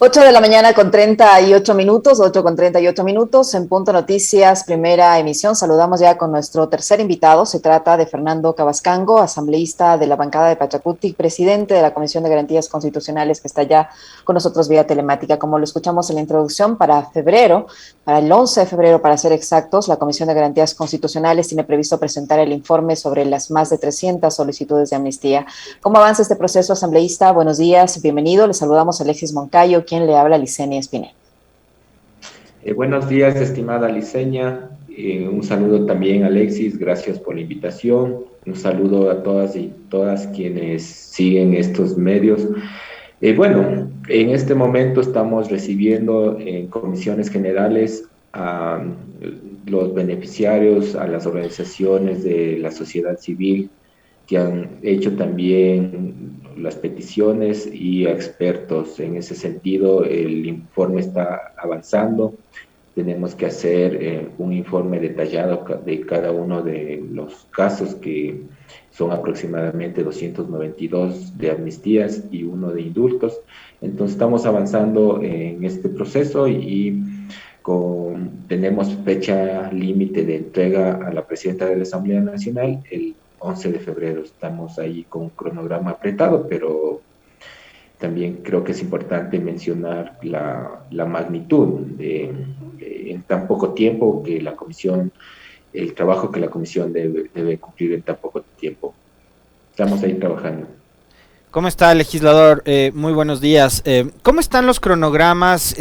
8 de la mañana con 38 minutos, 8 con 38 minutos, en Punto Noticias, primera emisión. Saludamos ya con nuestro tercer invitado. Se trata de Fernando Cabascango, asambleísta de la bancada de Pachacutic, presidente de la Comisión de Garantías Constitucionales, que está ya con nosotros vía telemática. Como lo escuchamos en la introducción, para febrero, para el 11 de febrero, para ser exactos, la Comisión de Garantías Constitucionales tiene previsto presentar el informe sobre las más de 300 solicitudes de amnistía. ¿Cómo avanza este proceso, asambleísta? Buenos días, bienvenido. Le saludamos a Alexis Moncayo, quien le habla, Licenia Espinel. Buenos días, estimada Liceña. Un saludo también, Alexis. Gracias por la invitación. Un saludo a todas y todas quienes siguen estos medios. Bueno, en este momento estamos recibiendo en comisiones generales a los beneficiarios, a las organizaciones de la sociedad civil que han hecho también las peticiones y a expertos. En ese sentido, el informe está avanzando. Tenemos que hacer un informe detallado de cada uno de los casos, que son aproximadamente 292 de amnistías y uno de indultos. Entonces estamos avanzando en este proceso y tenemos fecha límite de entrega a la presidenta de la Asamblea Nacional el 11 de febrero. Estamos ahí con un cronograma apretado, pero también creo que es importante mencionar la magnitud en tan poco tiempo que la comisión, el trabajo que la comisión debe cumplir en tan poco tiempo. Estamos ahí trabajando. ¿Cómo está, legislador? Muy buenos días. ¿Cómo están los cronogramas,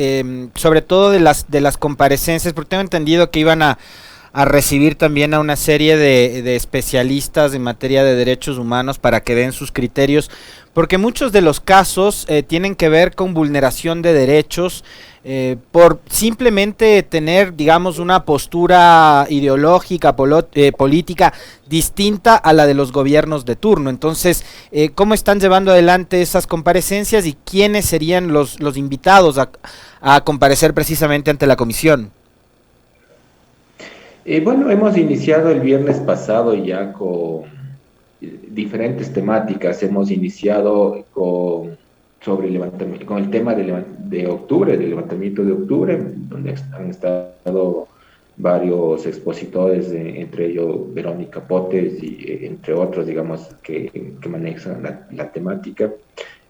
sobre todo de las comparecencias? Porque tengo entendido que iban a recibir también a una serie de especialistas en materia de derechos humanos para que den sus criterios, porque muchos de los casos tienen que ver con vulneración de derechos por simplemente tener, digamos, una postura ideológica, política distinta a la de los gobiernos de turno. Entonces, ¿cómo están llevando adelante esas comparecencias y quiénes serían los invitados a comparecer precisamente ante la comisión? Bueno, hemos iniciado el viernes pasado ya con diferentes temáticas. Hemos iniciado sobre el levantamiento, con el tema de octubre, del levantamiento de octubre, donde han estado varios expositores, entre ellos Verónica Potes y entre otros, digamos, que manejan la temática.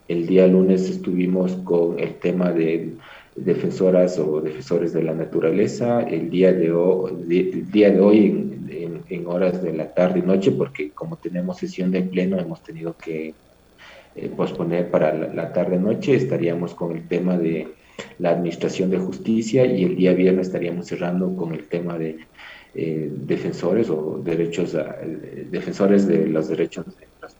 El día lunes estuvimos con el tema de defensoras o defensores de la naturaleza. El día de hoy en horas de la tarde y noche, porque como tenemos sesión de pleno, hemos tenido que posponer para la tarde-noche. Estaríamos con el tema de la administración de justicia y el día viernes estaríamos cerrando con el tema de defensores o defensores de los derechos de los.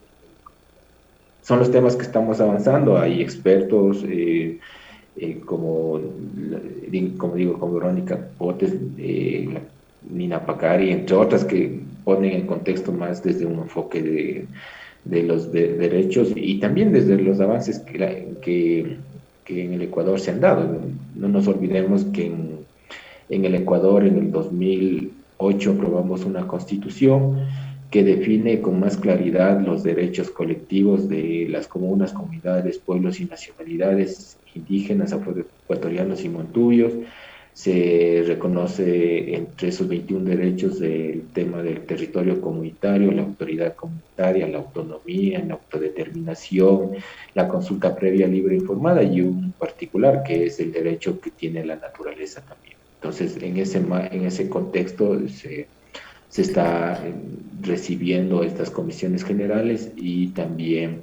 Son los temas que estamos avanzando. Hay expertos como digo, como Verónica Potes, Nina Pacari, entre otras, que ponen en contexto más desde un enfoque de los derechos y también desde los avances que en el Ecuador se han dado. No nos olvidemos que en el Ecuador en el 2008 aprobamos una constitución que define con más claridad los derechos colectivos de las comunas, comunidades, pueblos y nacionalidades indígenas, afroecuatorianos y montubios. Se reconoce entre esos 21 derechos el tema del territorio comunitario, la autoridad comunitaria, la autonomía, la autodeterminación, la consulta previa, libre e informada, y un particular que es el derecho que tiene la naturaleza también. Entonces, en ese contexto se está recibiendo estas comisiones generales y también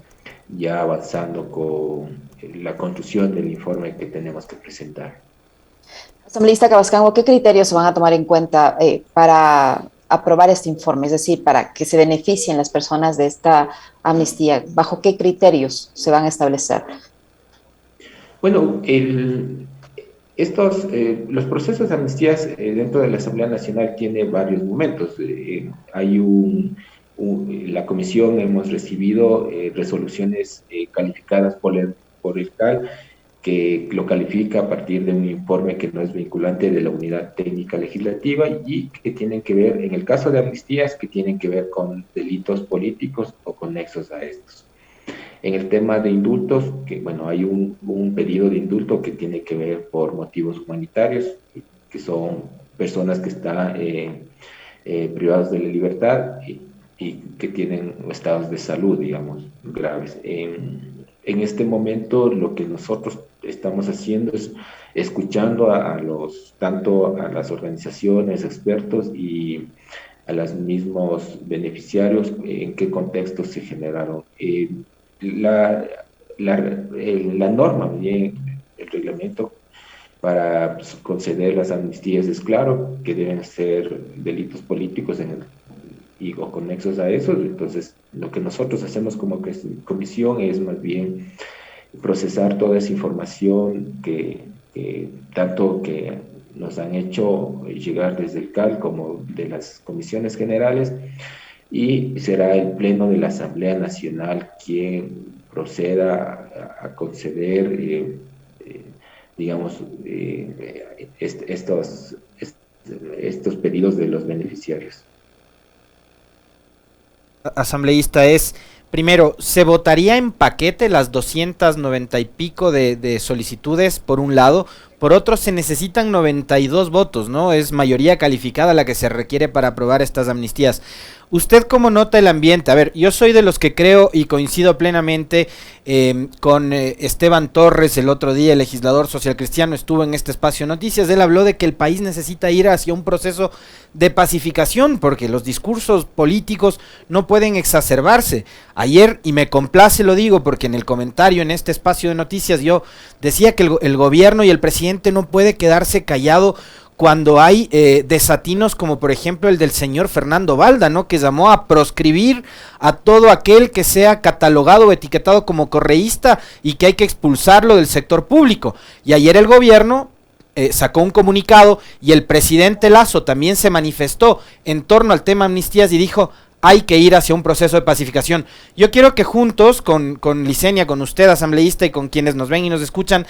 ya avanzando con la construcción del informe que tenemos que presentar. Asambleísta Cabascango, ¿qué criterios se van a tomar en cuenta para aprobar este informe? Es decir, para que se beneficien las personas de esta amnistía. ¿Bajo qué criterios se van a establecer? Bueno, los procesos de amnistías dentro de la Asamblea Nacional tiene varios momentos. Hay la comisión, hemos recibido resoluciones calificadas por el CAL, que lo califica a partir de un informe que no es vinculante de la Unidad Técnica Legislativa y que tienen que ver, en el caso de amnistías, que tienen que ver con delitos políticos o conexos a estos. En el tema de indultos, que bueno, hay un pedido de indulto que tiene que ver por motivos humanitarios, que son personas que están privados de la libertad y que tienen estados de salud, digamos, graves. En este momento lo que nosotros estamos haciendo es escuchando tanto a las organizaciones, expertos y a los mismos beneficiarios, en qué contexto se generaron. La, la norma, bien, el reglamento para conceder las amnistías es claro que deben ser delitos políticos o conexos a eso. Entonces, lo que nosotros hacemos como comisión es más bien procesar toda esa información que tanto que nos han hecho llegar desde el CAL como de las comisiones generales, y será el Pleno de la Asamblea Nacional quien proceda a conceder, digamos, estos pedidos de los beneficiarios. Asambleísta, primero, ¿se votaría en paquete las 290 y pico de solicitudes, por un lado? Por otro, se necesitan 92 votos, ¿no? Es mayoría calificada la que se requiere para aprobar estas amnistías. ¿Usted cómo nota el ambiente? A ver, yo soy de los que creo y coincido plenamente con Esteban Torres. El otro día, el legislador socialcristiano, estuvo en este espacio Noticias. Él habló de que el país necesita ir hacia un proceso de pacificación, porque los discursos políticos no pueden exacerbarse. Ayer, y me complace lo digo, porque en el comentario en este espacio de Noticias yo decía que el gobierno y el presidente no puede quedarse callado cuando hay desatinos como por ejemplo el del señor Fernando Balda, ¿no? Que llamó a proscribir a todo aquel que sea catalogado o etiquetado como correísta y que hay que expulsarlo del sector público. Y ayer el gobierno sacó un comunicado y el presidente Lasso también se manifestó en torno al tema amnistías y dijo: hay que ir hacia un proceso de pacificación. Yo quiero que juntos, con Licenia, con usted, asambleísta, y con quienes nos ven y nos escuchan,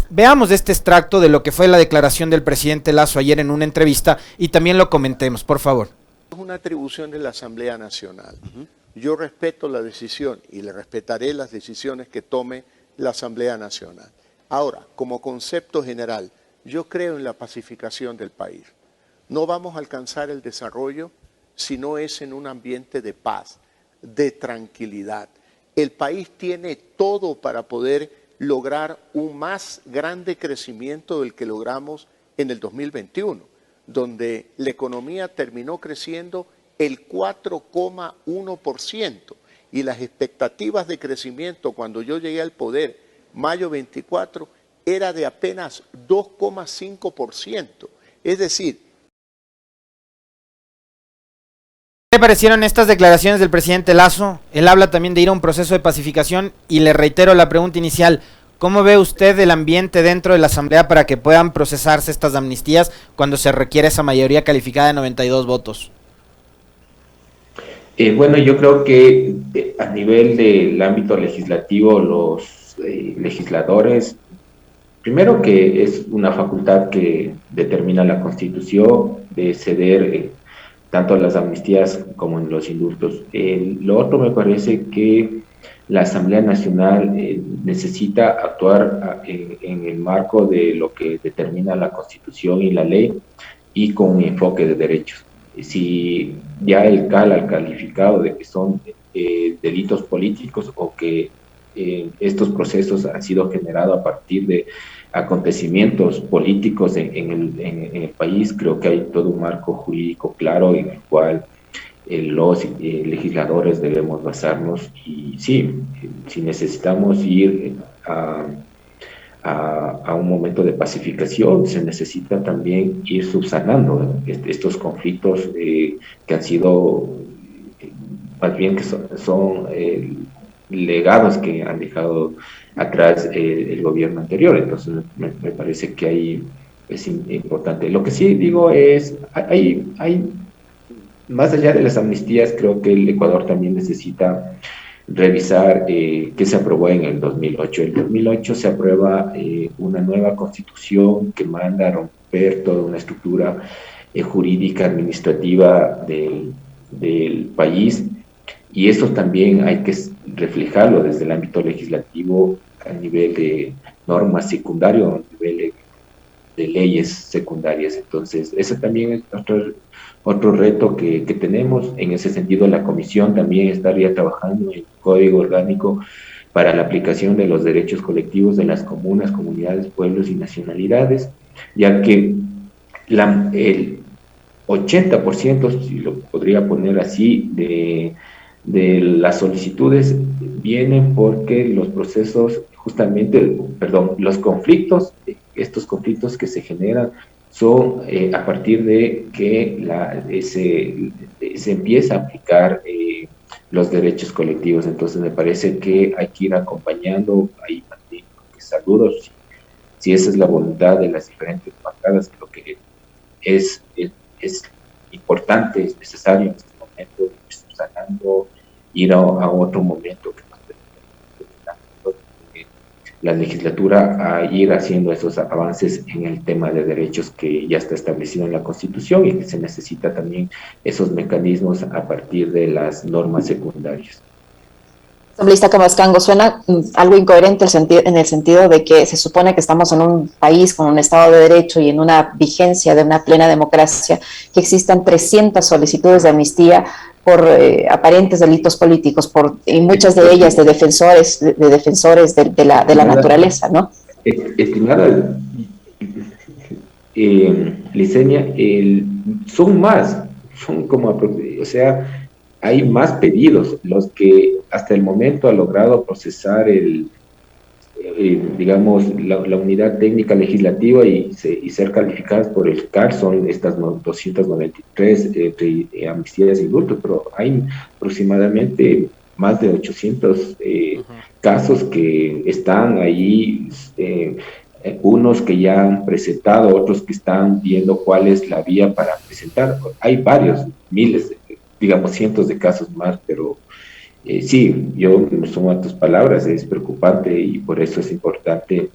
veamos este extracto de lo que fue la declaración del presidente Lasso ayer en una entrevista y también lo comentemos, por favor. Es una atribución de la Asamblea Nacional. Yo respeto la decisión y le respetaré las decisiones que tome la Asamblea Nacional. Ahora, como concepto general, yo creo en la pacificación del país. No vamos a alcanzar el desarrollo si no es en un ambiente de paz, de tranquilidad. El país tiene todo para poder lograr un más grande crecimiento del que logramos en el 2021, donde la economía terminó creciendo el 4,1% y las expectativas de crecimiento cuando yo llegué al poder, mayo 24, era de apenas 2,5%. Es decir, ¿qué le parecieron estas declaraciones del presidente Lasso? Él habla también de ir a un proceso de pacificación y le reitero la pregunta inicial: ¿cómo ve usted el ambiente dentro de la Asamblea para que puedan procesarse estas amnistías cuando se requiere esa mayoría calificada de 92 votos? Bueno, yo creo que a nivel del ámbito legislativo, los legisladores, primero que es una facultad que determina la Constitución de ceder tanto en las amnistías como en los indultos. Lo otro, me parece que la Asamblea Nacional necesita actuar en el marco de lo que determina la Constitución y la ley y con un enfoque de derechos. Si ya el CAL ha calificado de que son delitos políticos o que estos procesos han sido generados a partir de acontecimientos políticos en el país, creo que hay todo un marco jurídico claro en el cual los legisladores debemos basarnos. Y sí, si necesitamos ir a un momento de pacificación, se necesita también ir subsanando estos conflictos que han sido, más bien que son legados que han dejado atrás el gobierno anterior. Entonces me parece que ahí es importante. Lo que sí digo es, hay más allá de las amnistías, creo que el Ecuador también necesita revisar qué se aprobó en el 2008. En el 2008 se aprueba una nueva constitución que manda a romper toda una estructura jurídica, administrativa del país, y eso también hay que reflejarlo desde el ámbito legislativo a nivel de normas secundarias o a nivel de leyes secundarias. Entonces, ese también es otro reto que tenemos. En ese sentido, la comisión también estaría trabajando en código orgánico para la aplicación de los derechos colectivos de las comunas, comunidades, pueblos y nacionalidades, ya que el 80%, si lo podría poner así, de las solicitudes vienen porque los procesos, justamente, perdón, los conflictos, estos conflictos que se generan son a partir de que se empieza a aplicar los derechos colectivos. Entonces me parece que hay que ir acompañando, ahí también, saludos, si esa es la voluntad de las diferentes bancadas, creo que es importante, es necesario en este momento, sanando, ir a otro momento que nos permita la legislatura a ir haciendo esos avances en el tema de derechos que ya está establecido en la Constitución y que se necesita también esos mecanismos a partir de las normas secundarias. Asambleísta Cabascango, suena algo incoherente en el sentido de que se supone que estamos en un país con un Estado de Derecho y en una vigencia de una plena democracia, que existan 300 solicitudes de amnistía por aparentes delitos políticos, y muchas de ellas de defensores de la naturaleza, ¿no? Estimada Licenia, son como, o sea, hay más pedidos. Los que hasta el momento ha logrado procesar digamos, la unidad técnica legislativa y ser calificadas por el CAR son estas 293 amnistías e indultos, pero hay aproximadamente más de 800 casos que están ahí, unos que ya han presentado, otros que están viendo cuál es la vía para presentar. Hay varios, miles, digamos cientos de casos más, pero sí, yo me sumo a tus palabras, es preocupante y por eso es importante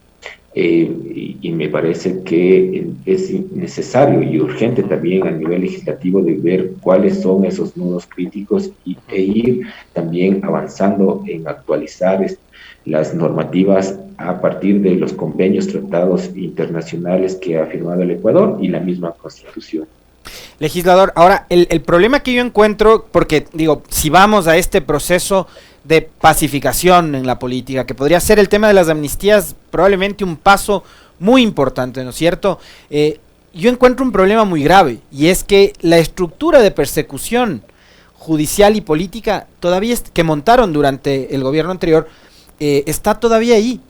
y me parece que es necesario y urgente también a nivel legislativo de ver cuáles son esos nudos críticos e ir también avanzando en actualizar las normativas a partir de los convenios, tratados internacionales que ha firmado el Ecuador y la misma Constitución. Legislador, ahora, el problema que yo encuentro, porque digo, si vamos a este proceso de pacificación en la política, que podría ser el tema de las amnistías, probablemente un paso muy importante, ¿no es cierto? Yo encuentro un problema muy grave, y es que la estructura de persecución judicial y política todavía que montaron durante el gobierno anterior, está todavía ahí,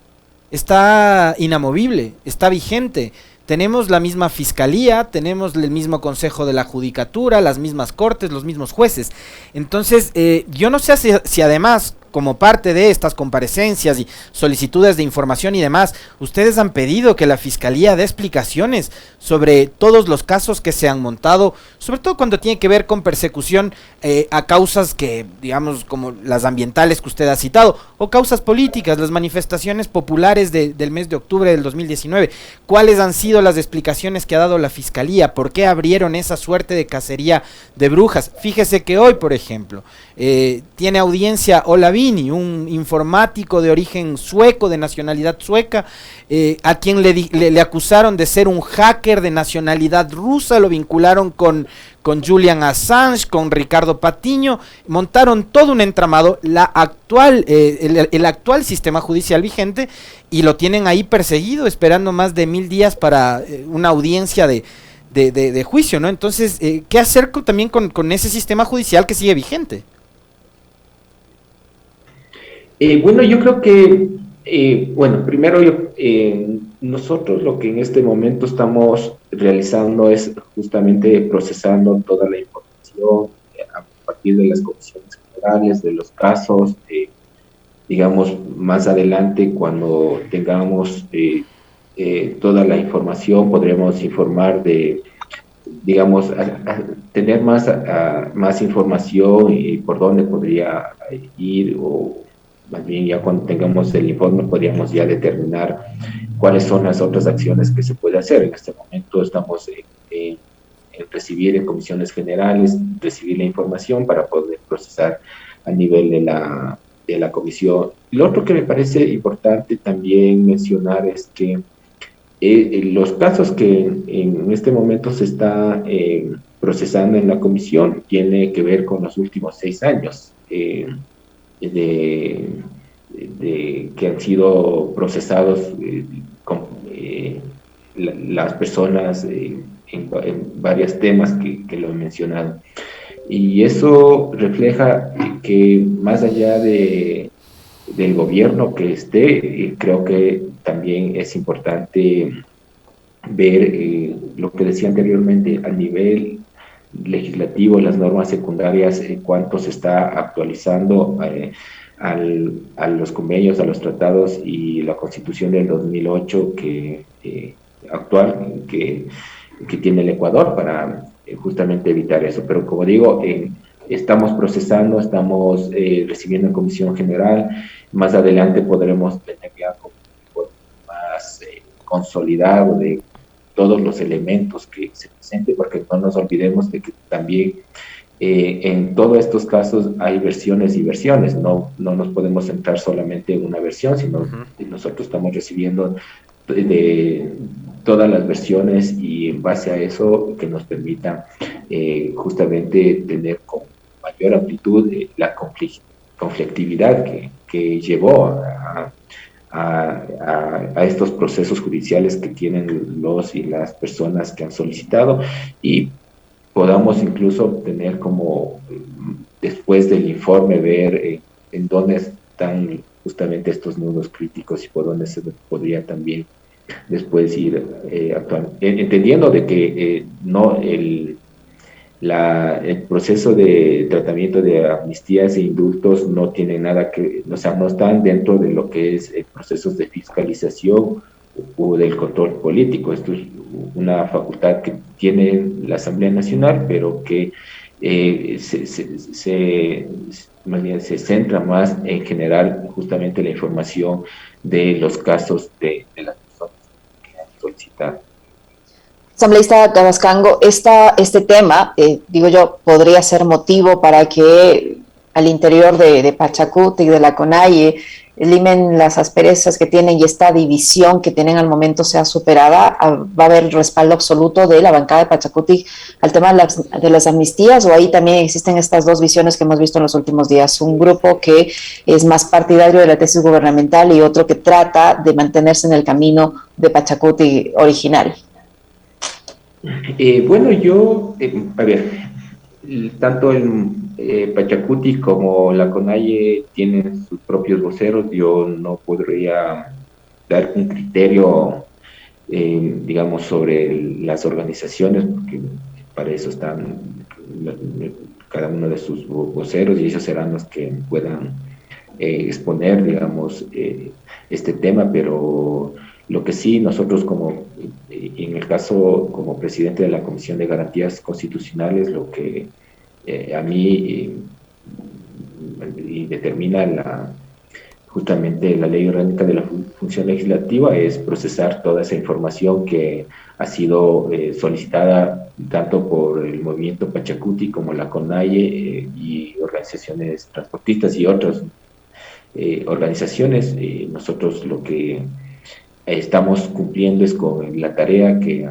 está inamovible, está vigente. Tenemos la misma fiscalía, tenemos el mismo consejo de la judicatura, las mismas cortes, los mismos jueces. Entonces, yo no sé si además, como parte de estas comparecencias y solicitudes de información y demás, ustedes han pedido que la fiscalía dé explicaciones sobre todos los casos que se han montado, sobre todo cuando tiene que ver con persecución a causas que, digamos, como las ambientales que usted ha citado, o causas políticas, las manifestaciones populares del mes de octubre del 2019. ¿Cuáles han sido las explicaciones que ha dado la fiscalía? ¿Por qué abrieron esa suerte de cacería de brujas? Fíjese que hoy, por ejemplo, tiene audiencia Olavini, un informático de origen sueco, de nacionalidad sueca, a quien le acusaron de ser un hacker de nacionalidad rusa, lo vincularon con Julian Assange, con Ricardo Patiño, montaron todo un entramado, el actual sistema judicial vigente, y lo tienen ahí perseguido, esperando más de 1000 días para una audiencia de juicio, ¿no? Entonces, ¿qué hacer también con ese sistema judicial que sigue vigente? Bueno, yo creo que, primero nosotros lo que en este momento estamos realizando es justamente procesando toda la información a partir de las comisiones generales, de los casos, digamos, más adelante cuando tengamos toda la información, podremos informar digamos, tener más información y por dónde podría ir, o más bien ya cuando tengamos el informe podríamos ya determinar cuáles son las otras acciones que se puede hacer. En este momento estamos en recibir en comisiones generales, recibir la información para poder procesar a nivel de la comisión. Lo otro que me parece importante también mencionar es que los casos que en este momento se está procesando en la comisión tiene que ver con los últimos 6 años de, que han sido procesados con las personas en varios temas que lo he mencionado. Y eso refleja que más allá del gobierno que esté, creo que también es importante ver lo que decía anteriormente a nivel legislativo, las normas secundarias, cuánto se está actualizando a los convenios, a los tratados y la Constitución del 2008 actual que tiene el Ecuador para justamente evitar eso. Pero como digo, estamos procesando, estamos recibiendo en Comisión General, más adelante podremos tener ya como más consolidado de todos los elementos que se presenten, porque no nos olvidemos de que también en todos estos casos hay versiones y versiones, no nos podemos centrar solamente en una versión, sino nosotros estamos recibiendo de todas las versiones y en base a eso que nos permita justamente tener con mayor amplitud la conflictividad que llevó a estos procesos judiciales que tienen los y las personas que han solicitado y podamos incluso tener como después del informe ver en dónde están justamente estos nudos críticos y por dónde se podría también después ir actuando, entendiendo de que no el proceso de tratamiento de amnistías e indultos no tiene nada que, o sea, no están dentro de lo que es procesos de fiscalización o del control político. Esto es una facultad que tiene la Asamblea Nacional, pero que más bien se centra más en generar justamente la información de los casos de las personas que han solicitado. Asambleísta Cabascango, este tema, digo yo, podría ser motivo para que al interior de Pachacuti y de la CONAIE limen las asperezas que tienen y esta división que tienen al momento sea superada. ¿Va a haber respaldo absoluto de la bancada de Pachacuti al tema de las amnistías, o ahí también existen estas dos visiones que hemos visto en los últimos días? Un grupo que es más partidario de la tesis gubernamental y otro que trata de mantenerse en el camino de Pachacuti original. Bueno, yo, a ver, tanto el Pachacuti como la CONAIE tienen sus propios voceros. Yo no podría dar un criterio, digamos, sobre las organizaciones, porque para eso están cada uno de sus voceros y ellos serán los que puedan exponer, digamos, este tema, pero lo que sí, nosotros como, en el caso como presidente de la Comisión de Garantías Constitucionales, lo que a mí y determina justamente la Ley Orgánica de la Función Legislativa es procesar toda esa información que ha sido solicitada tanto por el movimiento Pachacuti como la CONAIE y organizaciones transportistas y otras organizaciones. Nosotros lo que estamos cumpliendo es con la tarea que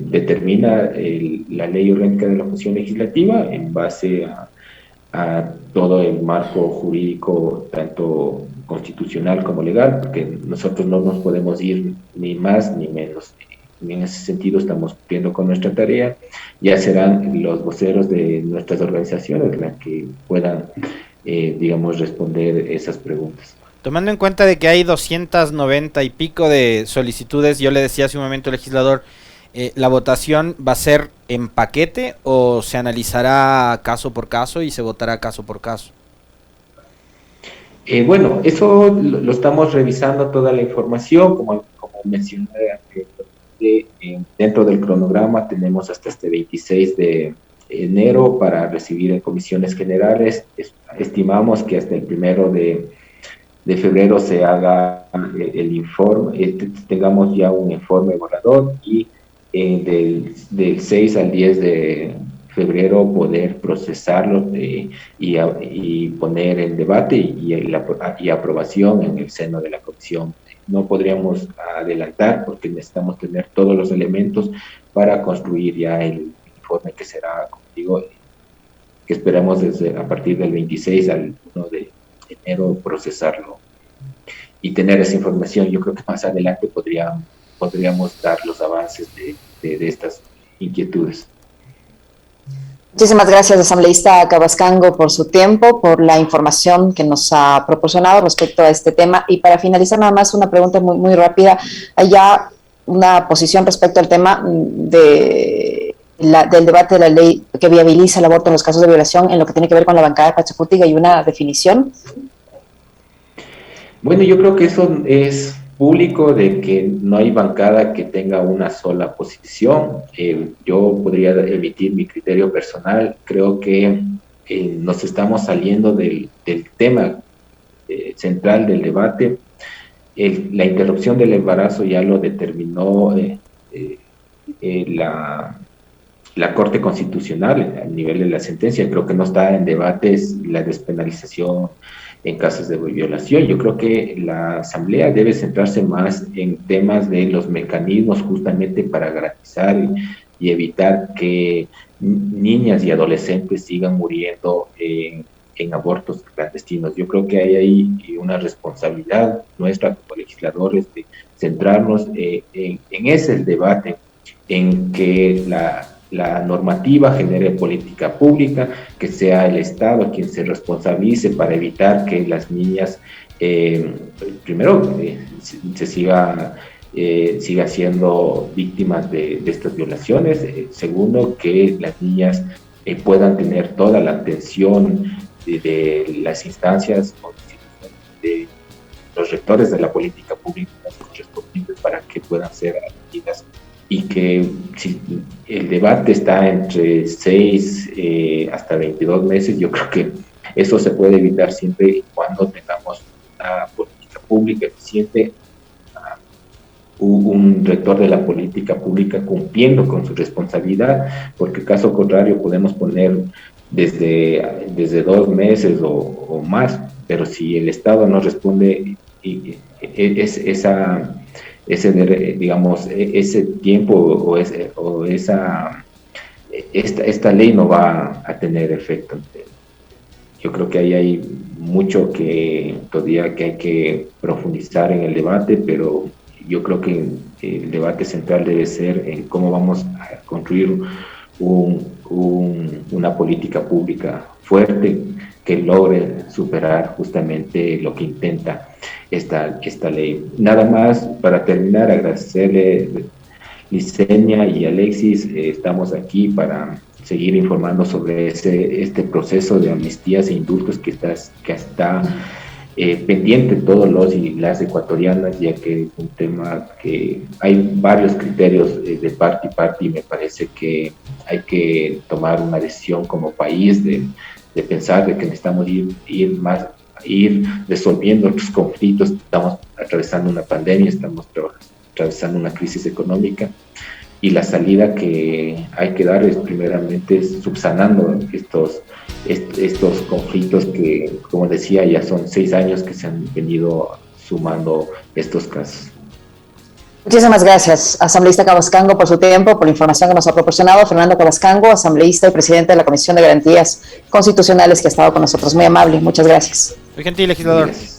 determina la Ley Orgánica de la Función Legislativa en base a todo el marco jurídico, tanto constitucional como legal, porque nosotros no nos podemos ir ni más ni menos. En ese sentido estamos cumpliendo con nuestra tarea. Ya serán los voceros de nuestras organizaciones las que puedan, digamos, responder esas preguntas. Tomando en cuenta de que hay 290 y pico de solicitudes, yo le decía hace un momento al legislador, ¿la votación va a ser en paquete o se analizará caso por caso y se votará caso por caso? Bueno, eso lo estamos revisando toda la información, como mencioné anteriormente, dentro del cronograma tenemos hasta este 26 de enero para recibir en comisiones generales. Estimamos que hasta el 1 de febrero se haga el informe, tengamos ya un informe borrador y del 6 al 10 de febrero poder procesarlo y poner en debate y aprobación en el seno de la comisión. No podríamos adelantar porque necesitamos tener todos los elementos para construir ya el informe que será, como digo, que esperamos a partir del 26 al 1 de enero procesarlo y tener esa información. Yo creo que más adelante podríamos dar los avances de estas inquietudes. Muchísimas gracias, asambleísta Cabascango, por su tiempo, por la información que nos ha proporcionado respecto a este tema. Y para finalizar, nada más una pregunta muy, muy rápida. ¿Hay ya una posición respecto al tema del debate de la ley que viabiliza el aborto en los casos de violación en lo que tiene que ver con la bancada de Pachacuti? ¿Hay una definición? Bueno, yo creo que eso es público, de que no hay bancada que tenga una sola posición. Yo podría emitir mi criterio personal. Creo que nos estamos saliendo del tema central del debate. La interrupción del embarazo ya lo determinó la Corte Constitucional a nivel de la sentencia. Creo que no está en debates la despenalización en casos de violación. Yo creo que la Asamblea debe centrarse más en temas de los mecanismos justamente para garantizar y evitar que niñas y adolescentes sigan muriendo en abortos clandestinos. Yo creo que hay ahí una responsabilidad nuestra como legisladores de centrarnos en ese el debate, en que la normativa genere política pública, que sea el Estado quien se responsabilice para evitar que las niñas, primero, se siga siendo víctimas de estas violaciones. Segundo, que las niñas puedan tener toda la atención de las instancias o de los rectores de la política pública correspondientes para que puedan ser atendidas, y que si el debate está entre 6 hasta 22 meses, yo creo que eso se puede evitar siempre y cuando tengamos una política pública eficiente, un rector de la política pública cumpliendo con su responsabilidad, porque caso contrario podemos poner desde 2 meses o más, pero si el Estado no responde, ese tiempo esta ley no va a tener efecto. Yo creo que ahí hay mucho que todavía que hay que profundizar en el debate, pero yo creo que el debate central debe ser en cómo vamos a construir una política pública fuerte que logre superar justamente lo que intenta esta ley. Nada más para terminar, agradecerle Licenia y Alexis. Estamos aquí para seguir informando sobre este proceso de amnistías e indultos que está pendiente todos los y las ecuatorianas, ya que es un tema que hay varios criterios de parte y parte, y me parece que hay que tomar una decisión como país de pensar de que necesitamos ir resolviendo los conflictos. Estamos atravesando una pandemia, estamos atravesando una crisis económica, y la salida que hay que dar es primeramente subsanando estos conflictos que, como decía, ya son 6 años que se han venido sumando estos casos. Muchísimas gracias, asambleísta Cabascango, por su tiempo, por la información que nos ha proporcionado. Fernando Cabascango, asambleísta y presidente de la Comisión de Garantías Constitucionales, que ha estado con nosotros. Muy amable, muchas gracias. Muy gentil, legislador. Gracias.